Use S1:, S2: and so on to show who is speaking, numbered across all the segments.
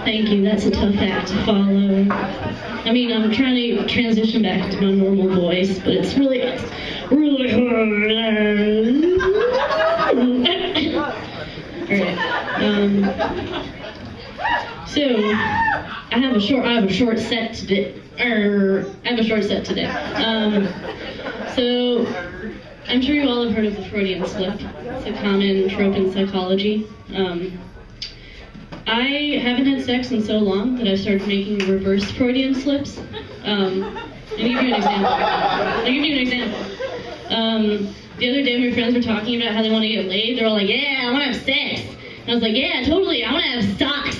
S1: Thank you. That's a tough act to follow. I mean, I'm trying to transition back to my normal voice, but it's really hard. Alright. So I have a short set today. So I'm sure you all have heard of the Freudian slip. It's a common trope in psychology. I haven't had sex in so long that I've started making reverse Freudian slips. I'll give you an example. The other day my friends were talking about how they want to get laid. They're all like, yeah, I want to have sex. And I was like, yeah, totally, I want to have sex.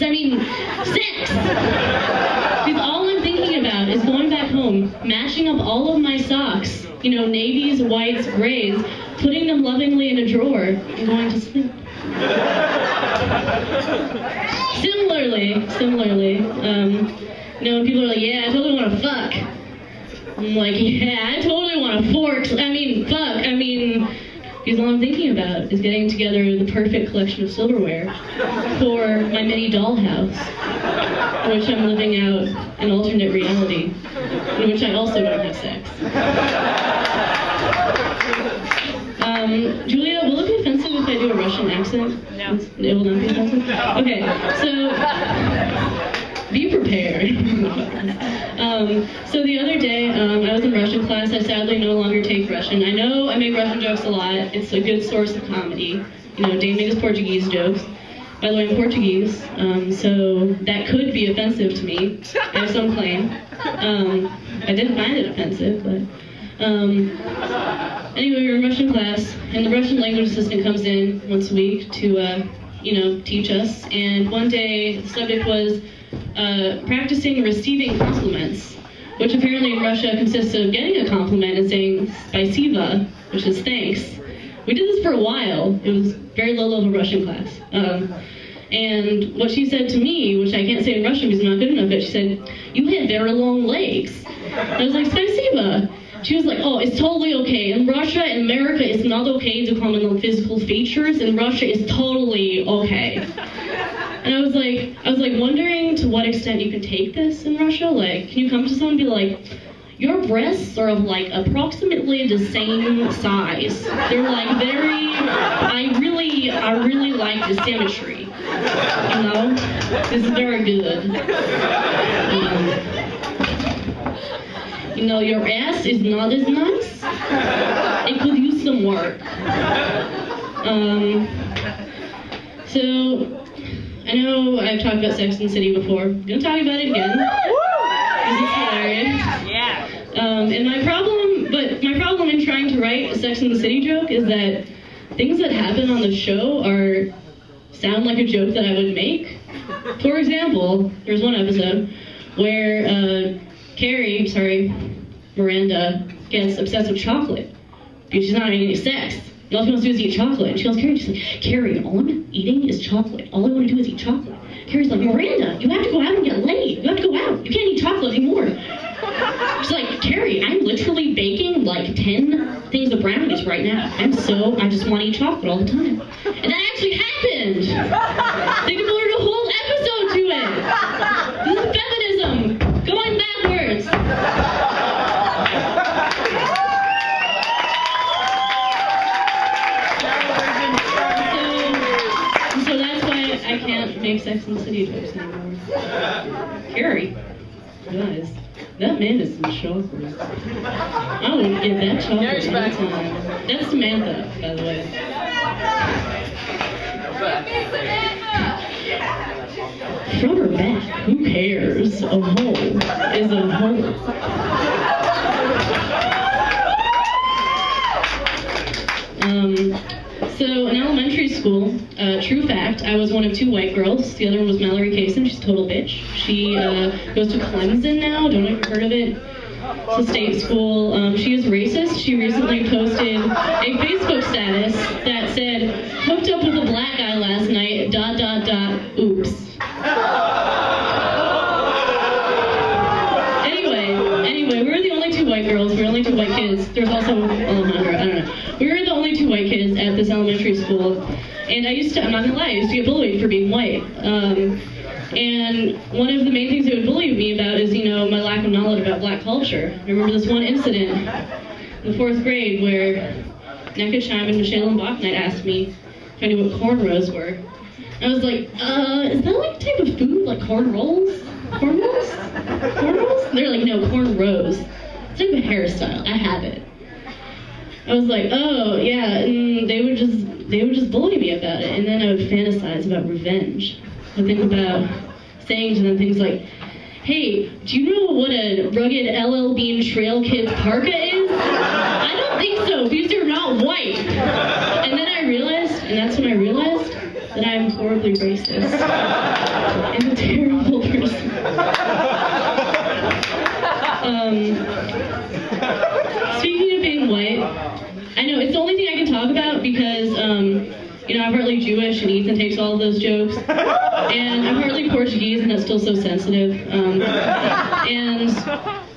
S1: Because all I'm thinking about is going back home, matching up all of my socks, navies, whites, grays, putting them lovingly in a drawer, and going to sleep. Similarly, when people are like, yeah, I totally want to fuck. I'm like, yeah, I totally want to fuck. Because all I'm thinking about is getting together the perfect collection of silverware for my mini dollhouse, in which I'm living out an alternate reality, in which I also don't have sex. Julia, will it be offensive if I do a Russian accent?
S2: No.
S1: It will not be offensive? Okay, so be prepared. So the other day, I was in Russian class. I sadly no longer take Russian. I know I make Russian jokes a lot. It's a good source of comedy. Dane makes Portuguese jokes. By the way, I'm Portuguese, so that could be offensive to me. I have some claim. I didn't find it offensive, but... Anyway, we were in Russian class, and the Russian language assistant comes in once a week to, teach us. And one day, the subject was practicing receiving compliments, which apparently in Russia consists of getting a compliment and saying spasiba, which is thanks. We did this for a while. It was very low-level Russian class. And what she said to me, which I can't say in Russian because I'm not good enough, but she said, "You have very long legs." And I was like, spasiba. She was like, oh, it's totally okay. In Russia and America, it's not okay to comment on physical features. In Russia, it's totally okay. And I was like wondering to what extent you can take this in Russia. Like, can you come to someone and be like, your breasts are like approximately the same size. They're like I really like the symmetry. This is very good. Your ass is not as nice. It could use some work. So, I know I've talked about Sex and the City before. I'm gonna talk about it again. This is hilarious.
S2: Yeah.
S1: And my problem in trying to write a Sex and the City joke is that things that happen on the show sound like a joke that I would make. For example, there's one episode where Miranda gets obsessed with chocolate because she's not having any sex. And all she wants to do is eat chocolate. And she tells Carrie, she's like, Carrie, all I'm eating is chocolate. All I want to do is eat chocolate. Carrie's like, Miranda, you have to go out and get laid. You have to go out. You can't eat chocolate anymore. She's like, Carrie, I'm literally baking like 10 things of brownies right now. I just want to eat chocolate all the time. And that actually happened. They devoted a whole episode to it. This is feminism going backwards. So that's why I can't make Sex and the City jokes anymore. Carrie, guys, that man is some chocolate. I would get that chocolate anytime. That's Samantha, by the way. Front or back, who cares? A hole is a hole. So in elementary school, true fact, I was one of 2 white girls. The other one was Mallory Kaysen. She's a total bitch. She goes to Clemson now. Don't know if you've heard of it. It's a state school. She is racist. She recently posted a Facebook status that said, hooked up with a black guy last night, ... oops. Anyway, we were the only 2 white girls. We were only 2 white kids. There's also Alejandra, I don't know. We were the only 2 white kids at this elementary school. And I'm not gonna lie, I used to get bullied for being white. And one of the main things they would bully me about is, my lack of knowledge about black culture. I remember this one incident in the 4th grade where Neka Chime and Michelle and Bachnight asked me if I knew what cornrows were. I was like, is that like a type of food, like corn rolls? Corn rolls? Corn rolls? And they're like, no, corn rows. It's like a hairstyle. I have it. I was like, oh, yeah, and they would just bully me about it, and then I would fantasize about revenge. I would think about saying to them things like, hey, do you know what a rugged LL Bean Trail Kids parka is? I don't think so, because you're not white. And then I realized, and that's when I realized, that I am horribly racist and a terrible person. Speaking of being white, I know it's the only thing I can talk about because, I'm partly Jewish and Ethan takes all of those jokes. And I'm partly Portuguese and that's still so sensitive. And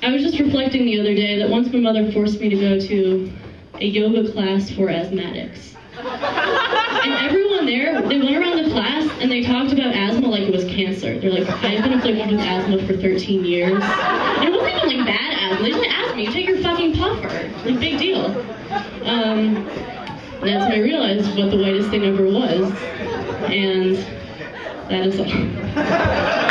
S1: I was just reflecting the other day that once my mother forced me to go to a yoga class for asthmatics. And everyone there, they went around the class and they talked about asthma like it was cancer. They're like, I've been afflicted with asthma for 13 years. And it wasn't even like bad asthma. They just asked me, take your fucking puffer. Like, big deal. And that's when I realized what the whitest thing ever was. And that is all.